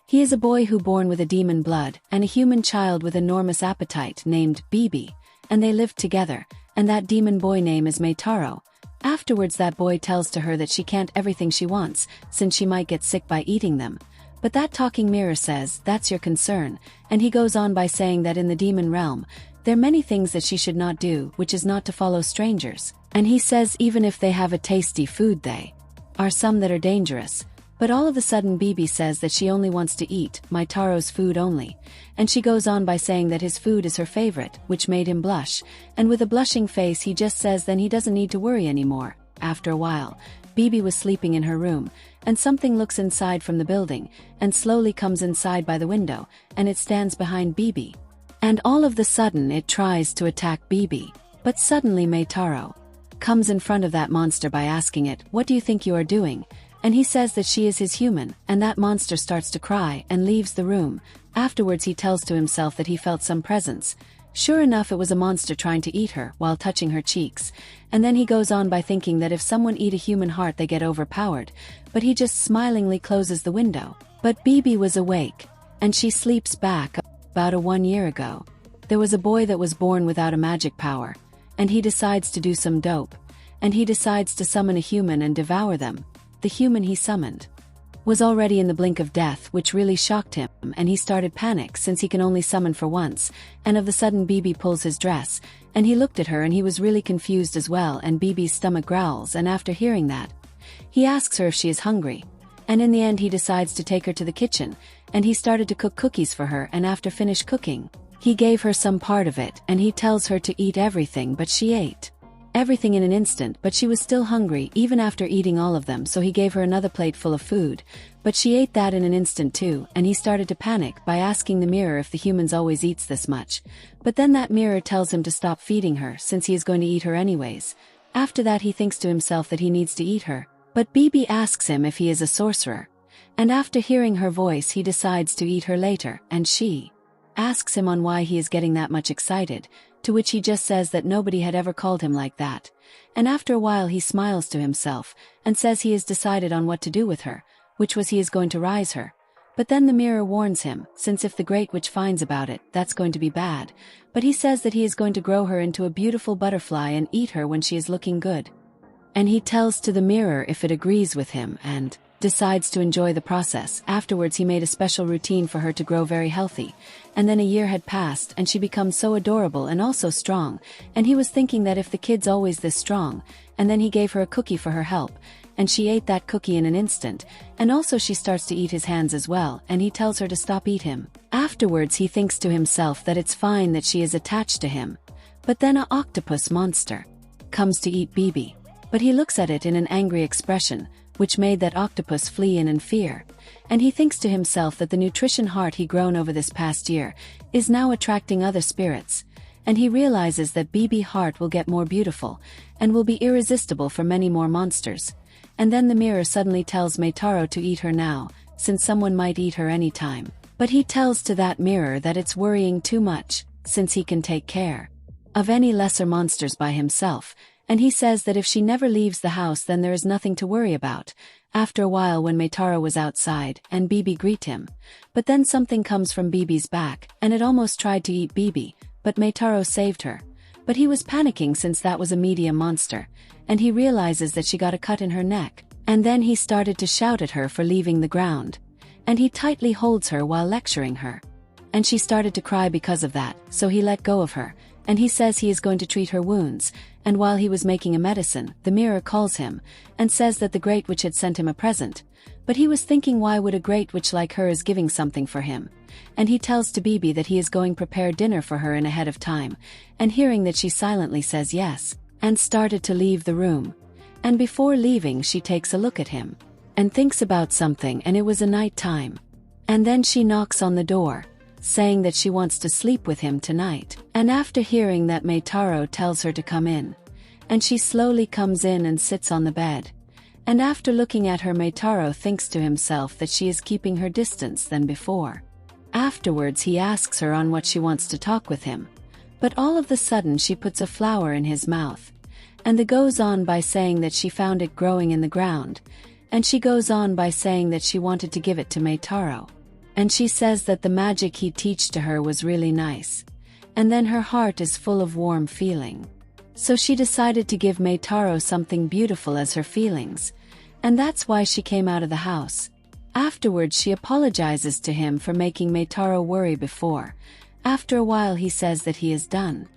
He is a boy who born with a demon blood and a human child with enormous appetite named Bibi, and they lived together, and that demon boy name is Meitaro. Afterwards that boy tells to her that she can't everything she wants, since she might get sick by eating them. But that talking mirror says, that's your concern, and he goes on by saying that in the demon realm, there are many things that she should not do, which is not to follow strangers. And he says even if they have a tasty food they are some that are dangerous. But all of a sudden Bibi says that she only wants to eat Meitaro's food only, and she goes on by saying that his food is her favorite, which made him blush, and with a blushing face he just says then he doesn't need to worry anymore. After a while, Bibi was sleeping in her room, and something looks inside from the building, and slowly comes inside by the window, and it stands behind Bibi. And all of the sudden it tries to attack Bibi, but suddenly Meitaro comes in front of that monster by asking it, "What do you think you are doing?" And he says that she is his human, and that monster starts to cry and leaves the room. Afterwards he tells to himself that he felt some presence. Sure enough, it was a monster trying to eat her while touching her cheeks. And then he goes on by thinking that if someone eat a human heart they get overpowered, but he just smilingly closes the window. But Bibi was awake, and she sleeps back. About 1 year ago, there was a boy that was born without a magic power, and he decides to do some dope, and he decides to summon a human and devour them. The human he summoned was already in the blink of death, which really shocked him, and he started panic since he can only summon for once, and of the sudden Bibi pulls his dress, and he looked at her and he was really confused as well, and Bibi's stomach growls, and after hearing that, he asks her if she is hungry, and in the end he decides to take her to the kitchen, and he started to cook cookies for her, and after finished cooking, he gave her some part of it, and he tells her to eat everything, but she ate everything in an instant, but she was still hungry even after eating all of them, so he gave her another plate full of food, but she ate that in an instant too, and he started to panic by asking the mirror if the humans always eats this much. But then that mirror tells him to stop feeding her since he is going to eat her anyways. After that he thinks to himself that he needs to eat her, but Bibi asks him if he is a sorcerer, and after hearing her voice he decides to eat her later, and she asks him on why he is getting that much excited, to which he just says that nobody had ever called him like that. And after a while he smiles to himself, and says he has decided on what to do with her, which was he is going to rise her. But then the mirror warns him, since if the Great Witch finds about it, that's going to be bad. But he says that he is going to grow her into a beautiful butterfly and eat her when she is looking good. And he tells to the mirror if it agrees with him, and decides to enjoy the process. Afterwards he made a special routine for her to grow very healthy, and then a year had passed and she becomes so adorable and also strong, and he was thinking that if the kid's always this strong, and then he gave her a cookie for her help, and she ate that cookie in an instant, and also she starts to eat his hands as well, and he tells her to stop eat him. Afterwards he thinks to himself that it's fine that she is attached to him, but then an octopus monster comes to eat Bibi, but he looks at it in an angry expression, which made that octopus flee in fear, and he thinks to himself that the nutrition heart he grown over this past year is now attracting other spirits, and he realizes that Bibi heart will get more beautiful, and will be irresistible for many more monsters. And then the mirror suddenly tells Meitaro to eat her now, since someone might eat her anytime. But he tells to that mirror that it's worrying too much, since he can take care of any lesser monsters by himself, and he says that if she never leaves the house then there is nothing to worry about. After a while when Meitaro was outside, and Bibi greet him, but then something comes from Bibi's back, and it almost tried to eat Bibi, but Meitaro saved her. But he was panicking since that was a medium monster, and he realizes that she got a cut in her neck, and then he started to shout at her for leaving the ground, and he tightly holds her while lecturing her, and she started to cry because of that, so he let go of her, and he says he is going to treat her wounds, and while he was making a medicine, the mirror calls him, and says that the Great Witch had sent him a present, but he was thinking why would a Great Witch like her is giving something for him, and he tells to Bibi that he is going to prepare dinner for her in ahead of time, and hearing that she silently says yes, and started to leave the room, and before leaving she takes a look at him, and thinks about something, and it was a night time, and then she knocks on the door, saying that she wants to sleep with him tonight. And after hearing that, Meitaro tells her to come in, and she slowly comes in and sits on the bed, and after looking at her, Meitaro thinks to himself that she is keeping her distance than before. Afterwards he asks her on what she wants to talk with him, but all of the sudden she puts a flower in his mouth, and the goes on by saying that she found it growing in the ground, and she goes on by saying that she wanted to give it to Meitaro. and she says that the magic he teach to her was really nice. And then her heart is full of warm feeling. So she decided to give Meitaro something beautiful as her feelings, and that's why she came out of the house. Afterwards she apologizes to him for making Meitaro worry before. After a while he says that he is done.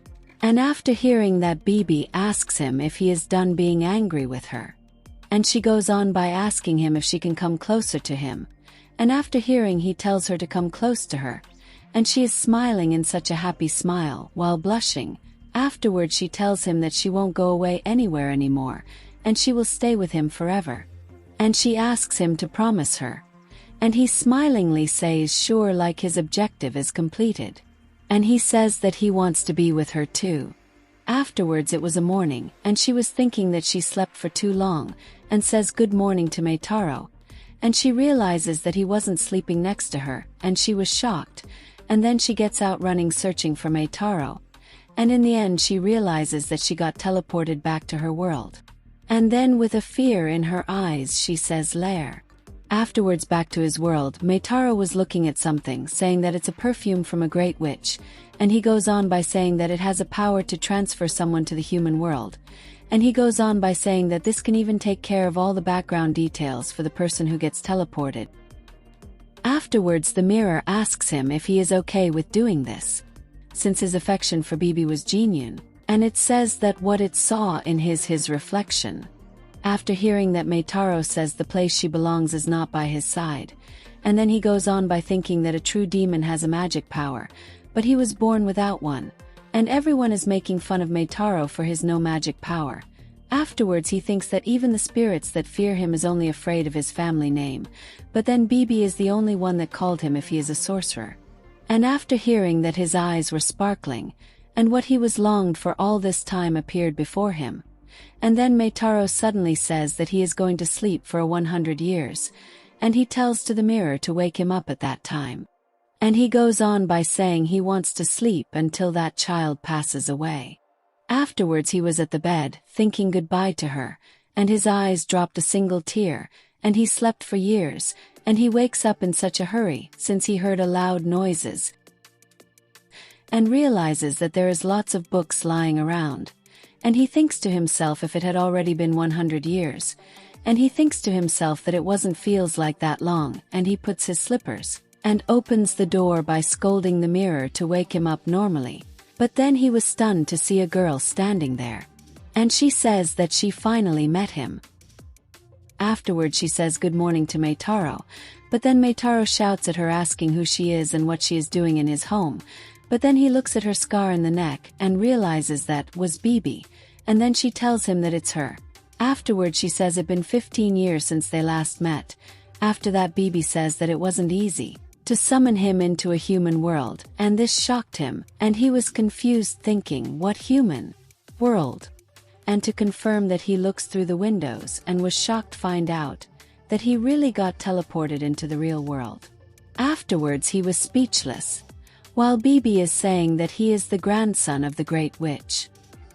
And after hearing that, Bibi asks him if he is done being angry with her. And she goes on by asking him if she can come closer to him. And after hearing, he tells her to come close to her. And she is smiling in such a happy smile while blushing. Afterwards she tells him that she won't go away anywhere anymore, and she will stay with him forever. And she asks him to promise her. And he smilingly says sure, like his objective is completed. And he says that he wants to be with her too. Afterwards it was a morning, and she was thinking that she slept for too long, and says good morning to Meitaro. And she realizes that he wasn't sleeping next to her, and she was shocked. And then she gets out running searching for Meitaro. And in the end she realizes that she got teleported back to her world. And then with a fear in her eyes she says lair. Afterwards back to his world, Meitaro was looking at something, saying that it's a perfume from a great witch, and he goes on by saying that it has a power to transfer someone to the human world. And he goes on by saying that this can even take care of all the background details for the person who gets teleported. Afterwards the mirror asks him if he is okay with doing this, since his affection for Bibi was genuine, and it says that what it saw in his reflection. After hearing that, Meitaro says the place she belongs is not by his side, and then he goes on by thinking that a true demon has a magic power, but he was born without one, and everyone is making fun of Meitaro for his no magic power. Afterwards he thinks that even the spirits that fear him is only afraid of his family name, but then Bibi is the only one that called him if he is a sorcerer. And after hearing that, his eyes were sparkling, and what he was longed for all this time appeared before him. And then Meitaro suddenly says that he is going to sleep for 100 years, and he tells to the mirror to wake him up at that time. And he goes on by saying he wants to sleep until that child passes away. Afterwards he was at the bed, thinking goodbye to her, and his eyes dropped a single tear, and he slept for years, and he wakes up in such a hurry, since he heard a loud noises, and realizes that there is lots of books lying around. And he thinks to himself if it had already been 100 years, and he thinks to himself that it wasn't feels like that long, and he puts his slippers, and opens the door by scolding the mirror to wake him up normally. But then he was stunned to see a girl standing there. And she says that she finally met him. Afterwards she says good morning to Meitaro, but then Meitaro shouts at her asking who she is and what she is doing in his home. But then he looks at her scar in the neck and realizes that was Bibi, and then she tells him that it's her. Afterwards she says it been 15 years since they last met. After that Bibi says that it wasn't easy to summon him into a human world, and this shocked him, and he was confused thinking what human world? And to confirm that he looks through the windows and was shocked find out that he really got teleported into the real world. Afterwards he was speechless, while Bibi is saying that he is the grandson of the great witch.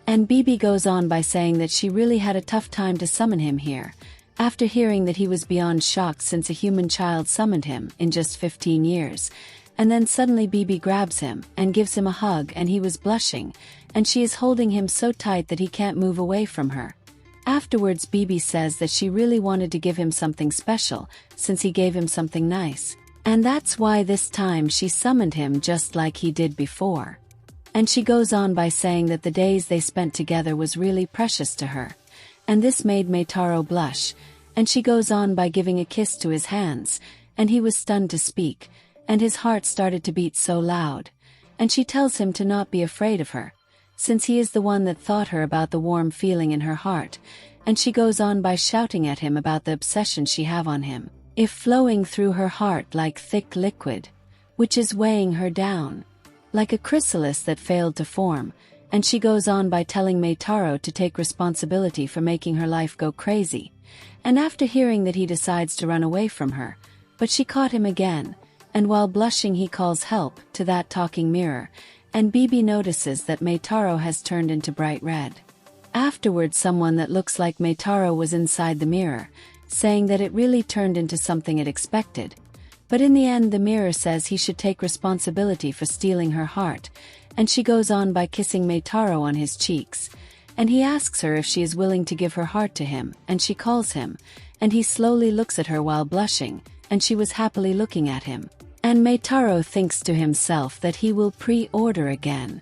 And Bibi goes on by saying that she really had a tough time to summon him here, after hearing that he was beyond shocked since a human child summoned him in just 15 years. And then suddenly Bibi grabs him and gives him a hug, and he was blushing, and she is holding him so tight that he can't move away from her. Afterwards Bibi says that she really wanted to give him something special, since he gave him something nice. And that's why this time she summoned him just like he did before. And she goes on by saying that the days they spent together was really precious to her. And this made Meitaro blush, and she goes on by giving a kiss to his hands, and he was stunned to speak, and his heart started to beat so loud. And she tells him to not be afraid of her, since he is the one that taught her about the warm feeling in her heart. And she goes on by shouting at him about the obsession she have on him, if flowing through her heart like thick liquid, which is weighing her down, like a chrysalis that failed to form. And she goes on by telling Meitaro to take responsibility for making her life go crazy. And after hearing that, he decides to run away from her, but she caught him again, and while blushing he calls help to that talking mirror, and Bibi notices that Meitaro has turned into bright red. Afterwards someone that looks like Meitaro was inside the mirror, saying that it really turned into something it expected. But in the end the mirror says he should take responsibility for stealing her heart, and she goes on by kissing Meitaro on his cheeks, and he asks her if she is willing to give her heart to him, and she calls him, and he slowly looks at her while blushing, and she was happily looking at him. And Meitaro thinks to himself that he will pre-order again.